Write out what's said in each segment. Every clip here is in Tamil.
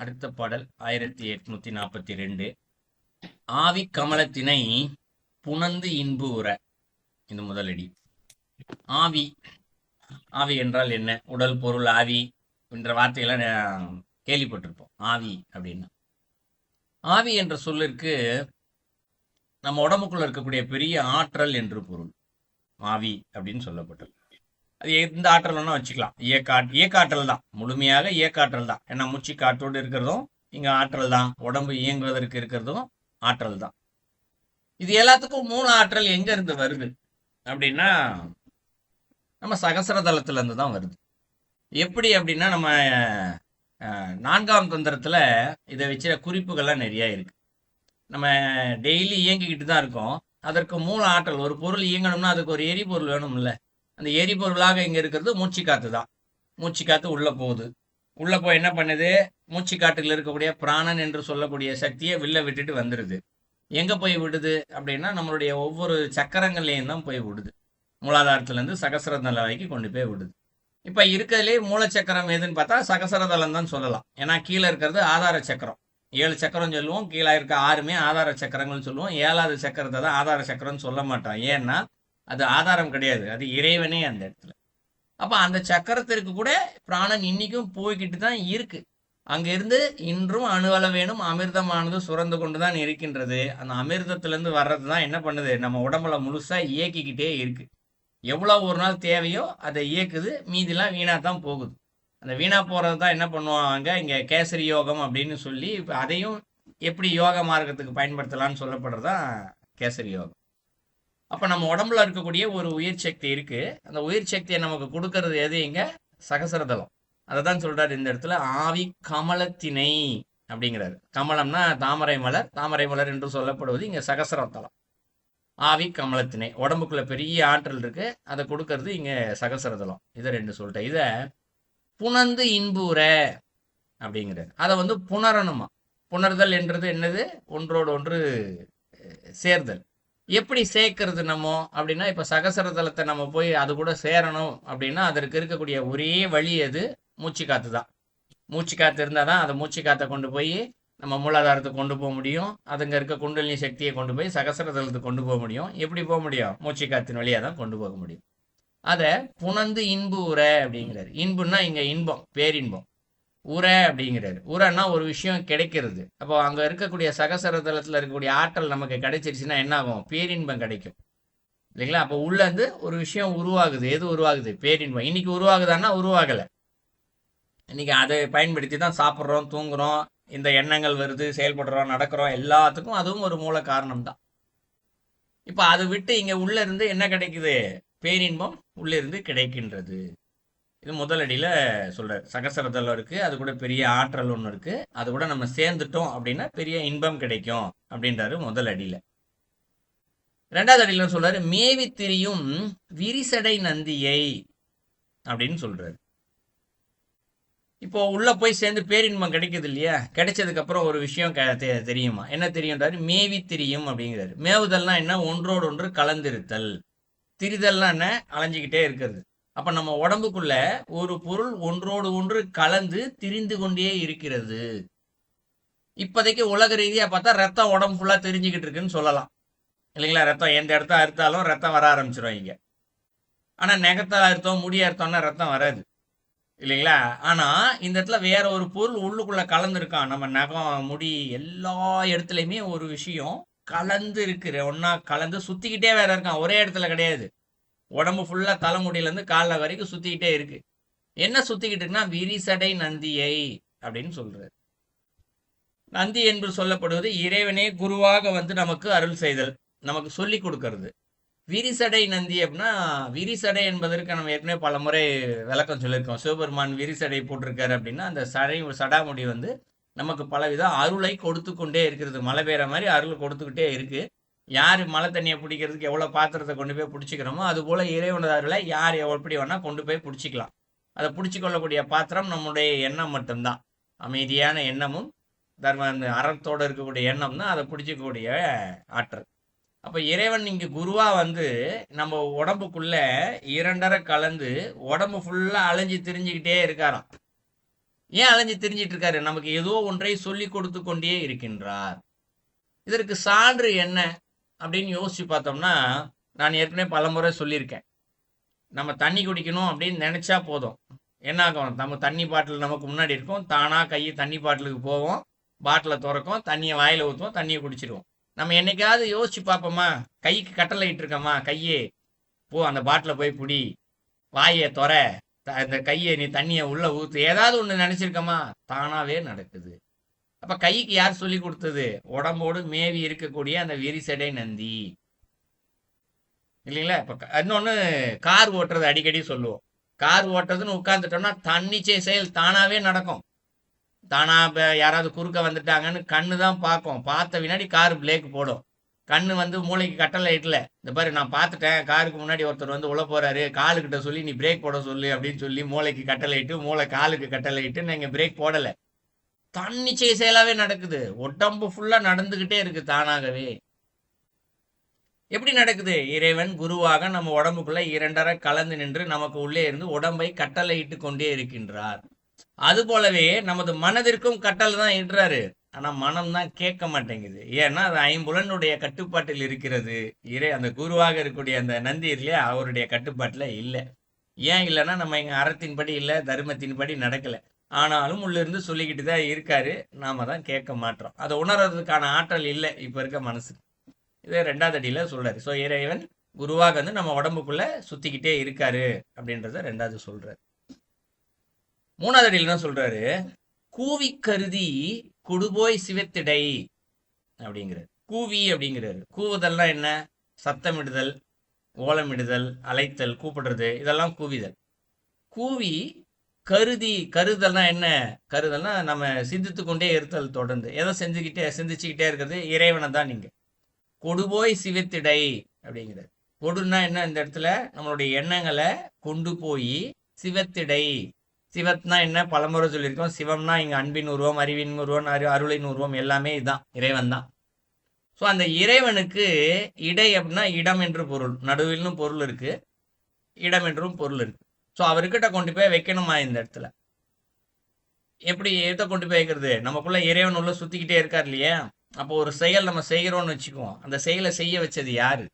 அடுத்த பாடல் 1842. ஆவி கமலத்தினை புணர்ந்து இன்பு உற. இந்த முதலடி. ஆவி. ஆவி என்றால் என்ன? உடல், பொருள், ஆவி என்ற வார்த்தைகளை கேள்விப்பட்டிருப்போம். ஆவி அப்படின்னா, ஆவி என்ற சொல்லிற்கு நம்ம உடம்புக்குள்ள இருக்கக்கூடிய பெரிய ஆற்றல் என்று பொருள். ஆவி அப்படின்னு சொல்லப்பட்டது. அது எந்த ஆற்றல் வேணா வச்சுக்கலாம். இயக்காற்றல் தான், முழுமையாக இயக்காற்றல் தான். ஏன்னா மூச்சு காற்றோடு இருக்கிறதும் இங்க ஆற்றல் தான், உடம்பு இயங்குவதற்கு இருக்கிறதும் ஆற்றல் தான். இது எல்லாத்துக்கும் மூல ஆற்றல் எங்க இருந்து வருது அப்படின்னா, நம்ம சகசர தளத்துல இருந்து தான் வருது. எப்படி அப்படின்னா, நம்ம நான்காம் தந்திரத்துல இதை வச்ச குறிப்புகள்லாம் நிறைய இருக்கு. நம்ம டெய்லி இயங்கிக்கிட்டு தான் இருக்கோம். அதற்கு மூல ஆற்றல், ஒரு பொருள் இயங்கணும்னா அதுக்கு ஒரு எரிபொருள் வேணும்ல. அந்த எரிபொருளாக இங்க இருக்கிறது மூச்சு காத்து தான். மூச்சு காத்து உள்ள போகுது. உள்ள போய் என்ன பண்ணுது? மூச்சு காற்றுல இருக்கக்கூடிய பிராணன் என்று சொல்லக்கூடிய சக்தியை வில்ல விட்டுட்டு வந்துடுது. எங்க போய் விடுது அப்படின்னா, நம்மளுடைய ஒவ்வொரு சக்கரங்கள்லையும் தான் போய் விடுது. மூலாதாரத்துல இருந்து சகசரதளம் வரைக்கும் கொண்டு போய் விடுது. இப்ப இருக்கிறதுலே மூலச்சக்கரம் எதுன்னு பார்த்தா சகசரதளம் தான் சொல்லலாம். ஏன்னா கீழே இருக்கிறது ஆதார சக்கரம். 7 சக்கரம் சொல்லுவோம், கீழே இருக்க 6மே ஆதார சக்கரங்கள்னு சொல்லுவோம். 7வது சக்கரத்தை தான் ஆதார சக்கரம்னு சொல்ல மாட்டோம். ஏன்னா அது ஆதாரம் கிடையாது, அது இறைவனே அந்த இடத்துல. அப்ப அந்த சக்கரத்திற்கு கூட பிராணன் இன்னைக்கும் போய்கிட்டு தான் இருக்கு. அங்கிருந்து இன்றும் அணுவளவேனும் அமிர்தமானது சுரந்து கொண்டுதான் இருக்கின்றது. அந்த அமிர்தத்துல இருந்து வர்றது தான் என்ன பண்ணுது? நம்ம உடம்புல முழுசா இயக்கிக்கிட்டே இருக்கு. எவ்வளவு ஒரு நாள் தேவையோ அதை இயக்குது, மீதிலாம் வீணா தான் போகுது. அந்த வீணா போறது தான் என்ன பண்ணுவாங்க இங்க கேசரி யோகம் அப்படின்னு சொல்லி, இப்ப அதையும் எப்படி யோக மார்க்கத்துக்கு பயன்படுத்தலாம்னு சொல்லப்படுறதுதான் கேசரி யோகம். அப்ப நம்ம உடம்புல இருக்கக்கூடிய ஒரு உயிர் சக்தி இருக்கு. அந்த உயிர் சக்தியை நமக்கு கொடுக்கறது எது? இங்க சகசரதளம். அதை தான் சொல்றாரு இந்த இடத்துல, ஆவி கமலத்தினை அப்படிங்கிறாரு. கமலம்னா தாமரை மலர், தாமரை மலர் என்று சொல்லப்படுவது இங்க சகசரதளம். ஆவி கமலத்தினை, உடம்புக்குள்ள பெரிய ஆற்றல் இருக்கு, அதை கொடுக்கறது இங்க சகசரதளம். இதை 2 சொல்லிட்டேன். இத புணர்ந்து இன்புற அப்படிங்கிறாரு. அதை புணரணுமா. புணர்தல் என்றது என்னது? ஒன்றோடு ஒன்று சேர்தல். எப்படி சேர்க்கிறது நம்ம அப்படின்னா, இப்ப சகசரதளத்தை நம்ம போய் அது கூட சேரணும் அப்படின்னா அதற்கு இருக்கக்கூடிய ஒரே வழி எது? மூச்சு காத்து தான். மூச்சு காத்து இருந்தாதான் அந்த மூச்சு காத்தை கொண்டு போய் நம்ம மூலாதாரத்துக்கு கொண்டு போக முடியும். அதுங்க இருக்க குண்டலினி சக்தியை கொண்டு போய் சகசரதளத்துக்கு கொண்டு போக முடியும். எப்படி போக முடியும்? மூச்சு காத்தின் வழியா தான் கொண்டு போக முடியும். அதை புணர்ந்து இன்பு உற அப்படிங்கிறாரு. இன்புன்னா இங்க இன்பம், பேரின்பம். உர அப்படிங்கிறாரு. உரன்னா ஒரு விஷயம் கிடைக்கிறது. அப்போ அங்க இருக்கக்கூடிய சகசரதளத்துல இருக்கக்கூடிய ஆற்றல் நமக்கு கிடைச்சிருச்சுன்னா என்ன ஆகும்? பேரின்பம் கிடைக்கும் இல்லைங்களா? அப்போ உள்ள இருந்து ஒரு விஷயம் உருவாகுது. எது உருவாகுது? பேரின்பம். இன்னைக்கு உருவாகுதான்னா உருவாகல. இன்னைக்கு அதை பயன்படுத்தி தான் சாப்பிட்றோம், தூங்குறோம், இந்த எண்ணங்கள் வருது, செயல்படுறோம், நடக்கிறோம். எல்லாத்துக்கும் அதுவும் ஒரு மூல காரணம் தான். இப்ப அதை விட்டு இங்க உள்ள இருந்து என்ன கிடைக்குது? பேரின்பம் உள்ள இருந்து கிடைக்கின்றது. இது முதலடியில சொல்றாரு. சகசரதளம் இருக்கு, அது கூட பெரிய ஆற்றல் ஒண்ணு இருக்கு, அது கூட நம்ம சேர்ந்துட்டோம் அப்படின்னா பெரிய இன்பம் கிடைக்கும் அப்படின்றாரு முதல் அடியில. 2வது அடியில சொல்றாரு, மேவி திரியும் விரிசடை நந்தியை அப்படின்னு சொல்றாரு. இப்போ உள்ள போய் சேர்ந்து பேரின்பம் கிடைக்குது இல்லையா? கிடைச்சதுக்கு அப்புறம் ஒரு விஷயம் தெரியுமா? என்ன தெரியும்ன்றாரு? மேவி திரியும் அப்படிங்கிறாரு. மேவுதல்னா என்ன? ஒன்றோடு ஒன்று கலந்திருத்தல். திரிதல்னா என்ன? அலைஞ்சிக்கிட்டே இருக்கிறது. அப்ப நம்ம உடம்புக்குள்ள ஒரு பொருள் ஒன்றோடு ஒன்று கலந்து திரிந்து கொண்டே இருக்கிறது. இப்போதைக்கு உலக ரீதியா பார்த்தா ரத்தம் உடம்பு ஃபுல்லா தெரிஞ்சுக்கிட்டு இருக்குன்னு சொல்லலாம் இல்லைங்களா? ரத்தம் எந்த இடத்த அறுத்தாலும் ரத்தம் வர ஆரம்பிச்சிடும் இங்க. ஆனா நெகத்தால் அறுத்தோம், முடி அறுத்தோம்னா ரத்தம் வராது இல்லைங்களா? ஆனா இந்த இடத்துல வேற ஒரு பொருள் உள்ளுக்குள்ள கலந்துருக்கான். நம்ம நகம், முடி, எல்லா இடத்துலயுமே ஒரு விஷயம் கலந்து இருக்கு. ஒன்னா கலந்து சுத்திக்கிட்டே வேற இருக்கான், ஒரே இடத்துல கிடையாது. உடம்பு ஃபுல்லா தலைமுடியில இருந்து காலில் வரைக்கும் சுத்திக்கிட்டே இருக்கு. என்ன சுத்திக்கிட்டு இருக்குன்னா விரிசடை நந்தியை அப்படின்னு சொல்றாரு. நந்தி என்று சொல்லப்படுவது இறைவனே குருவாக நமக்கு அருள் செய்தல், நமக்கு சொல்லி கொடுக்கறது. விரிசடை நந்தி அப்படின்னா, விரிசடை என்பதற்கு நம்ம ஏற்கனவே பல முறை விளக்கம் சொல்லியிருக்கோம். சிவபெருமான் விரிசடை போட்டிருக்காரு அப்படின்னா அந்த சடாமுடி நமக்கு பலவித அருளை கொடுத்து கொண்டே இருக்கிறது. மழை பெய்யற மாதிரி அருள் கொடுத்துக்கிட்டே இருக்கு. யார் மழை தண்ணியை பிடிக்கிறதுக்கு எவ்வளோ பாத்திரத்தை கொண்டு போய் பிடிச்சிக்கிறோமோ அது போல இறைவனது அருளை யார் எப்படி வேணா கொண்டு போய் பிடிச்சிக்கலாம். அதை பிடிச்சி கொள்ளக்கூடிய பாத்திரம் நம்முடைய எண்ணம் மட்டும்தான். அமைதியான எண்ணமும் தர்ம அறத்தோடு இருக்கக்கூடிய எண்ணம் தான் அதை பிடிச்சிக்கக்கூடிய ஆற்றல். அப்ப இறைவன் இங்க குருவா நம்ம உடம்புக்குள்ள 2 கலந்து உடம்பு ஃபுல்லா அலைஞ்சு திரிஞ்சுக்கிட்டே இருக்காராம். ஏன் அலைஞ்சு திரிஞ்சிட்டு இருக்காரு? நமக்கு ஏதோ ஒன்றை சொல்லி கொடுத்து கொண்டே இருக்கின்றார். இதற்கு சான்று என்ன அப்படின்னு யோசிச்சு பார்த்தோம்னா, நான் ஏற்கனவே பலமுறை சொல்லியிருக்கேன். நம்ம தண்ணி குடிக்கணும் அப்படின்னு நினைச்சா போதும். என்ன ஆகும்? நம்ம தண்ணி பாட்டில் நமக்கு முன்னாடி இருக்கும். தானா கை தண்ணி பாட்டிலுக்கு போவோம். பாட்டிலை திறக்கும், தண்ணியை வாயில ஊற்றுவோம், தண்ணியை குடிச்சிருவோம். நம்ம என்னைக்காவது யோசிச்சு பார்ப்போமா? கைக்கு கட்டளை இட்டிருக்கோமா? கையே போ அந்த பாட்டிலை போய் புடி, வாயை தொற, இந்த கையை நீ தண்ணியை உள்ள ஊத்து, ஏதாவது ஒண்ணு நினைச்சிருக்கோமா? தானாவே நடக்குது. அப்ப கைக்கு யார் சொல்லி கொடுத்தது? உடம்போடு மேவி இருக்கக்கூடிய அந்த விரிசடை நந்தி இல்லைங்களா? இப்ப இன்னொன்னு, கார் ஓட்டுறது அடிக்கடி சொல்லுவோம். கார் ஓட்டுறதுன்னு உட்கார்ந்துட்டோம்னா தன்னிச்சை செயல் தானாவே நடக்கும். தானா யாராவது குறுக்க வந்துட்டாங்கன்னு கண்ணு தான் பார்க்கும். பார்த்த வினாடி கார் பிரேக் போடும். கண்ணு வந்து மூளைக்கு கட்டளை இட்டல, இந்த பாரு நான் பார்த்துட்டேன், காருக்கு முன்னாடி ஒருத்தர் வந்து உள்ள போறாரு, காலுக்கிட்ட சொல்லி நீ பிரேக் போட சொல்லு அப்படின்னு சொல்லி மூளைக்கு கட்டளை இட்டு, மூளை காலுக்கு கட்டளை இட்டு நீங்க பிரேக் போடல. தன்னிச்சை செயலாவே நடக்குது. உடம்பு ஃபுல்லா நடந்துகிட்டே இருக்கு தானாகவே. எப்படி நடக்குது? இறைவன் குருவாக நம்ம உடம்புக்குள்ள இரண்டரை கலந்து நின்று நமக்கு உள்ளே இருந்து உடம்பை கட்டளை இட்டு கொண்டே இருக்கின்றார். அது போலவே நமது மனதிற்கும் கட்டளை தான் இடுறாரு. ஆனா மனம் தான் கேட்க மாட்டேங்குது. ஏன்னா அது ஐம்புலனுடைய கட்டுப்பாட்டில் இருக்கிறது. அந்த குருவாக இருக்கக்கூடிய அந்த நந்தி இல்லையா, அவருடைய கட்டுப்பாட்டுல இல்லை. ஏன் இல்லைன்னா நம்ம இங்க அறத்தின்படி இல்லை, தர்மத்தின்படி நடக்கல. ஆனாலும் உள்ள இருந்து சொல்லிக்கிட்டு தான் இருக்காரு. நாம தான் கேட்க மாட்டோம். அதை உணர்றதுக்கான ஆற்றல் இல்லை இப்ப இருக்க மனசு. இதை 2வது அடியில சொல்றாரு. ஸோ இறைவன் குருவாக வந்து நம்ம உடம்புக்குள்ள சுத்திக்கிட்டே இருக்காரு அப்படின்றத 2வது சொல்றாரு. 3வது அடியில் என்ன சொல்றாரு? கூவி கருதி குடுபோய் சிவத்திடை அப்படிங்கிறார். கூவி அப்படிங்கிறாரு. கூவுதல்னா என்ன? சத்தமிடுதல், ஓலமிடுதல், அழைத்தல், கூப்பிடுறது, இதெல்லாம் கூவிதல். கூவி கருதி, கருதல்னா என்ன? கருதல்னா நம்ம சிந்தித்து கொண்டே இருத்தல், தொடர்ந்து எதை சிந்திச்சுக்கிட்டே இருக்கிறது? இறைவனை தான். நீங்க கொடுபோய் சிவத்திடை அப்படிங்கிறார். கொடுன்னா என்ன? இந்த இடத்துல நம்மளுடைய எண்ணங்களை கொண்டு போய் சிவத்திடை. சிவத்னா என்ன? பலமுறை சொல்லியிருக்கோம். சிவம்னா இங்க அன்பின் உருவம், அறிவின் உருவம், அருளின் உருவம், எல்லாமே இதுதான், இறைவன் தான். ஸோ அந்த இறைவனுக்கு இடை அப்படின்னா இடம் என்று பொருள். நடுவில்னு பொருள் இருக்கு, இடம் என்றும் பொருள் இருக்கு. ஸோ அவர்கிட்ட கொண்டு போய் வைக்கணுமா இந்த இடத்துல? எப்படி எதை கொண்டு போய் வைக்கிறது? நமக்குள்ள இறைவன் உள்ள சுத்திக்கிட்டே இருக்கார் இல்லையா? அப்போ ஒரு செயல் நம்ம செய்கிறோம்னு வச்சுக்குவோம். அந்த செயலை செய்ய வச்சது யாரு?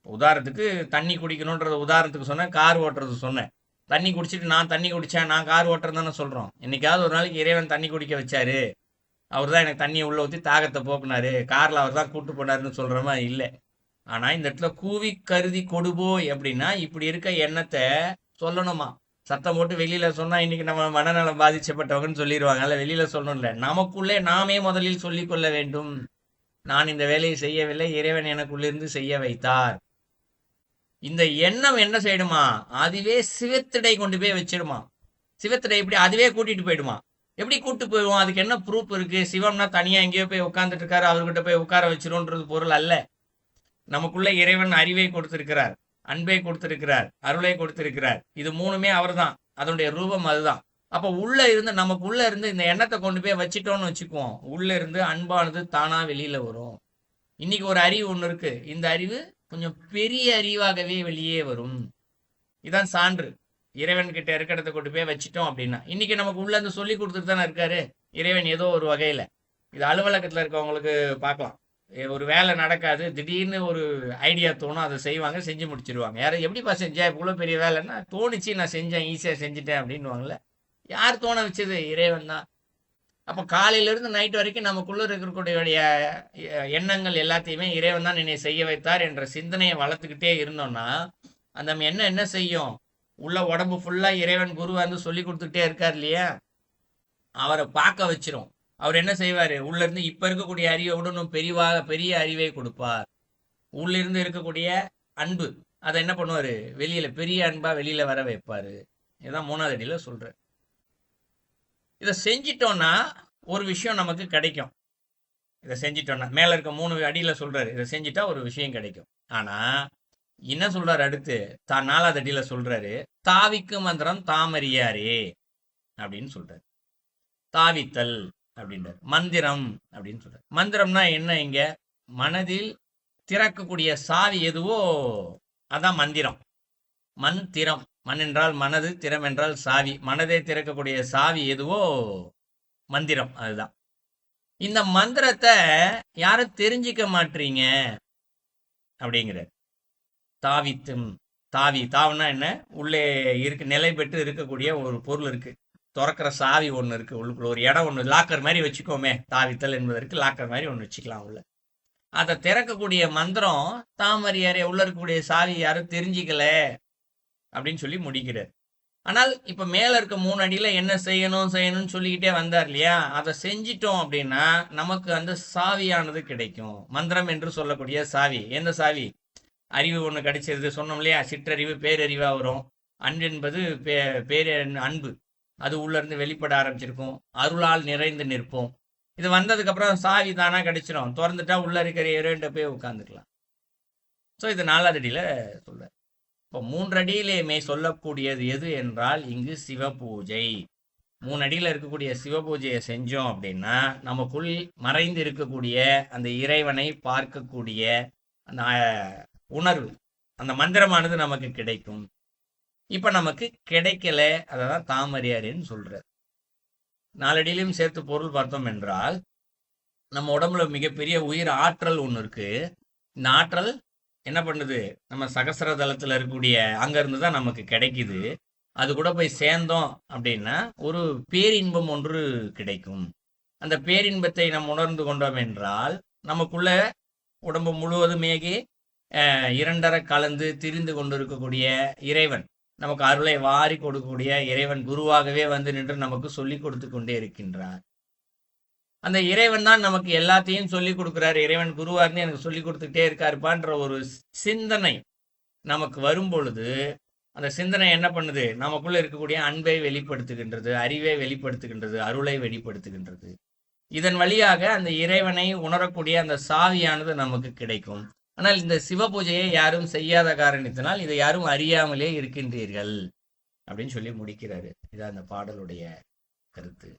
உதாரணத்துக்கு தண்ணி குடிக்கணும்ன்றத உதாரணத்துக்கு சொன்னேன், கார் ஓட்டுறது சொன்னேன். தண்ணி குடிச்சிட்டு நான் தண்ணி குடிச்சேன், நான் கார் ஓட்டுறேன் தானே சொல்றோம். என்னைக்காவது ஒரு நாளைக்கு இறைவன் தண்ணி குடிக்க வச்சாரு, அவர் தான் எனக்கு தண்ணியை உள்ள ஊற்றி தாகத்தை போக்குனாரு, கார்ல அவர் தான் கூட்டு போனாருன்னு சொல்றோமா? இல்லை. ஆனா இந்த இடத்துல கூவி கருதி கொடுபோய் அப்படின்னா இப்படி இருக்க எண்ணத்தை சொல்லணுமா? சத்தம் போட்டு வெளியில சொன்னா இன்னைக்கு நம்ம மனநலம் பாதிக்கப்பட்டவங்கன்னு சொல்லிடுவாங்கல்ல, வெளியில சொல்லணும்ல. நமக்குள்ளே நாமே முதலில் சொல்லிக் கொள்ள வேண்டும். நான் இந்த வேலையை செய்யவில்லை, இறைவன் எனக்குள்ளிருந்து செய்ய வைத்தார். இந்த எண்ணம் என்ன செய்யணுமா? அதுவே சிவத்திடை கொண்டு போய் வச்சிடுமா. சிவத்திடை எப்படி? அதுவே கூட்டிட்டு போயிடுமா. எப்படி கூட்டு போயிடுவோம்? அதுக்கு என்ன ப்ரூஃப் இருக்கு? சிவம்னா தனியா எங்கேயோ போய் உட்கார்ந்துட்டு இருக்காரு, அவர்கிட்ட போய் உட்கார வச்சிரும்ன்றது பொருள் அல்ல. நமக்குள்ள இறைவன் அறிவை கொடுத்திருக்கிறார், அன்பை கொடுத்திருக்கிறார், அருளை கொடுத்திருக்கிறார். இது மூணுமே அவர் தான், அதனுடைய ரூபம் அதுதான். அப்ப உள்ள இருந்து, நமக்கு உள்ள இருந்து இந்த எண்ணத்தை கொண்டு போய் வச்சுட்டோம்னு வச்சுக்குவோம், உள்ள இருந்து அன்பானது தானா வெளியில வரும். இன்னைக்கு ஒரு அறிவு ஒண்ணு இருக்கு, இந்த அறிவு கொஞ்சம் பெரிய அறிவாகவே வெளியே வரும். இதான் சான்று. இறைவன் கிட்ட இருக்கிறத கொண்டு போய் வச்சுட்டோம் அப்படின்னா, இன்னைக்கு நமக்கு உள்ள இருந்து சொல்லி கொடுத்துட்டு தானே இருக்காரு இறைவன் ஏதோ ஒரு வகையில. இது அலுவலகத்துல இருக்கவங்களுக்கு பார்க்கலாம். ஒரு வேலை நடக்காது, திடீர்னு ஒரு ஐடியா தோணும், அதை செய்வாங்க, செஞ்சு முடிச்சிருவாங்க. யாரும் எப்படிப்பா செஞ்சா? இவ்வளவு பெரிய வேலைன்னா தோணுச்சு, நான் செஞ்சேன், ஈஸியா செஞ்சுட்டேன் அப்படின்னுவாங்கல்ல. யார் தோண வச்சது? இறைவன் தான். அப்ப காலையில இருந்து நைட் வரைக்கும் நமக்குள்ள இருக்கக்கூடிய எண்ணங்கள் எல்லாத்தையுமே இறைவன் தான் என்னை செய்ய வைத்தார் என்ற சிந்தனையை வளர்த்துக்கிட்டே இருந்தோம்னா, அந்த எண்ணம் என்ன செய்யும்? உள்ள உடம்பு ஃபுல்லா இறைவன் குரு வந்து சொல்லி கொடுத்துட்டே இருக்கார் இல்லையா, அவரை பார்க்க வச்சிரும். அவர் என்ன செய்வாரு? உள்ள இருந்து இப்ப இருக்கக்கூடிய அறிவை இன்னும் பெரிய அறிவை கொடுப்பார். உள்ள இருந்து இருக்கக்கூடிய அன்பு அதை என்ன பண்ணுவாரு? வெளியில பெரிய அன்பா வெளியில வர வைப்பாரு. இதுதான் 3வது அடியில சொல்ற. இதை செஞ்சிட்டோம்னா ஒரு விஷயம் நமக்கு கிடைக்கும். இதை செஞ்சிட்டோம்னா மேல இருக்க 3 அடியில சொல்றாரு, இதை செஞ்சிட்டா ஒரு விஷயம் கிடைக்கும். ஆனா என்ன சொல்றாரு அடுத்து? 4வது அடியில சொல்றாரு, தாவிக்கு மந்திரம் தாமறியாரே அப்படின்னு சொல்றாரு. தாவித்தல் அப்படின்றார். மந்திரம் அப்படின்னு சொல்றாரு. மந்திரம்னா என்ன? இங்க மனதில் திறக்கக்கூடிய சாவி எதுவோ அதான் மந்திரம். மந்திரம், மண் என்றால் மனது, திறம் என்றால் சாவி. மனதை திறக்கக்கூடிய சாவி எதுவோ மந்திரம், அதுதான். இந்த மந்திரத்தை யாரும் தெரிஞ்சிக்க மாட்டீங்க அப்படிங்கிறார். தாவித்தும், தாவினா என்ன? உள்ளே இருக்கு, நிலை பெற்று இருக்கக்கூடிய ஒரு பொருள் இருக்கு, திறக்கிற சாவி ஒன்று இருக்கு, உள்ளுக்குள்ள ஒரு இடம் ஒன்று, லாக்கர் மாதிரி வச்சுக்கோமே. தாவித்தல் என்பதற்கு லாக்கர் மாதிரி ஒன்று வச்சுக்கலாம் உள்ள. அதை திறக்கக்கூடிய மந்திரம் தாமரையாரே, உள்ள இருக்கக்கூடிய சாவி யாரும் தெரிஞ்சிக்கல அப்படின்னு சொல்லி முடிக்கிறார். ஆனால் இப்ப மேல இருக்க 3 அடியில என்ன செய்யணும்னு சொல்லிக்கிட்டே வந்தார் இல்லையா? அதை செஞ்சிட்டோம் அப்படின்னா நமக்கு அந்த சாவியானது கிடைக்கும். மந்திரம் என்று சொல்லக்கூடிய சாவி. எந்த சாவி? அறிவு ஒண்ணு கிடைச்சிருது சொன்னோம் இல்லையா? சிற்றறிவு பேரறிவா வரும். அன்பு என்பது அன்பு, அது உள்ள இருந்து வெளிப்பட ஆரம்பிச்சிருக்கும். அருளால் நிறைந்து நிற்போம். இது வந்ததுக்கு அப்புறம் சாவி தானா கிடைச்சிடும். திறந்துட்டா உள்ள இருக்கிற இறைவன்கிட்ட போய் உட்கார்ந்துக்கலாம். ஸோ இது 4வது அடியில சொல்ற. இப்போ 3 அடியிலேயுமே சொல்லக்கூடியது எது என்றால் இங்கு சிவபூஜை. 3 அடியில இருக்கக்கூடிய சிவபூஜையை செஞ்சோம் அப்படின்னா நமக்குள் மறைந்து இருக்கக்கூடிய அந்த இறைவனை பார்க்கக்கூடிய அந்த உணர்வு, அந்த மந்திரமானது நமக்கு கிடைக்கும். இப்ப நமக்கு கிடைக்கல, அதான் தாமரையாருன்னு சொல்றார். 4 அடியிலையும் சேர்த்து பொருள் பார்த்தோம் என்றால் நம்ம உடம்புல மிகப்பெரிய உயிர் ஆற்றல் ஒன்று இருக்கு. இந்த ஆற்றல் என்ன பண்ணுது? நம்ம சகசர தளத்துல இருக்கக்கூடிய அங்கிருந்து தான் நமக்கு கிடைக்குது. அது கூட போய் சேர்ந்தோம் அப்படின்னா ஒரு பேரின்பம் ஒன்று கிடைக்கும். அந்த பேரின்பத்தை நம்ம உணர்ந்து கொண்டோம் என்றால் நமக்குள்ள உடம்பு முழுவதுமேகி 2 கலந்து திரிந்து கொண்டு இருக்கக்கூடிய இறைவன், நமக்கு அருளை வாரி கொடுக்கக்கூடிய இறைவன் குருவாகவே வந்து நின்று நமக்கு சொல்லி கொடுத்து கொண்டே இருக்கின்றார். அந்த இறைவன் தான் நமக்கு எல்லாத்தையும் சொல்லி கொடுக்குறாரு. இறைவன் குருவா இருந்து எனக்கு சொல்லி கொடுத்துட்டே இருக்காருப்பான்ற ஒரு சிந்தனை நமக்கு வரும் பொழுது அந்த சிந்தனை என்ன பண்ணுது? நமக்குள்ள இருக்கக்கூடிய அன்பை வெளிப்படுத்துகின்றது, அறிவை வெளிப்படுத்துகின்றது, அருளை வெளிப்படுத்துகின்றது. இதன் வழியாக அந்த இறைவனை உணரக்கூடிய அந்த சாவியானது நமக்கு கிடைக்கும். ஆனால் இந்த சிவ பூஜையை யாரும் செய்யாத காரணத்தினால் இதை யாரும் அறியாமலே இருக்கின்றீர்கள் அப்படின்னு சொல்லி முடிக்கிறாரு. இதான் அந்த பாடலுடைய கருத்து.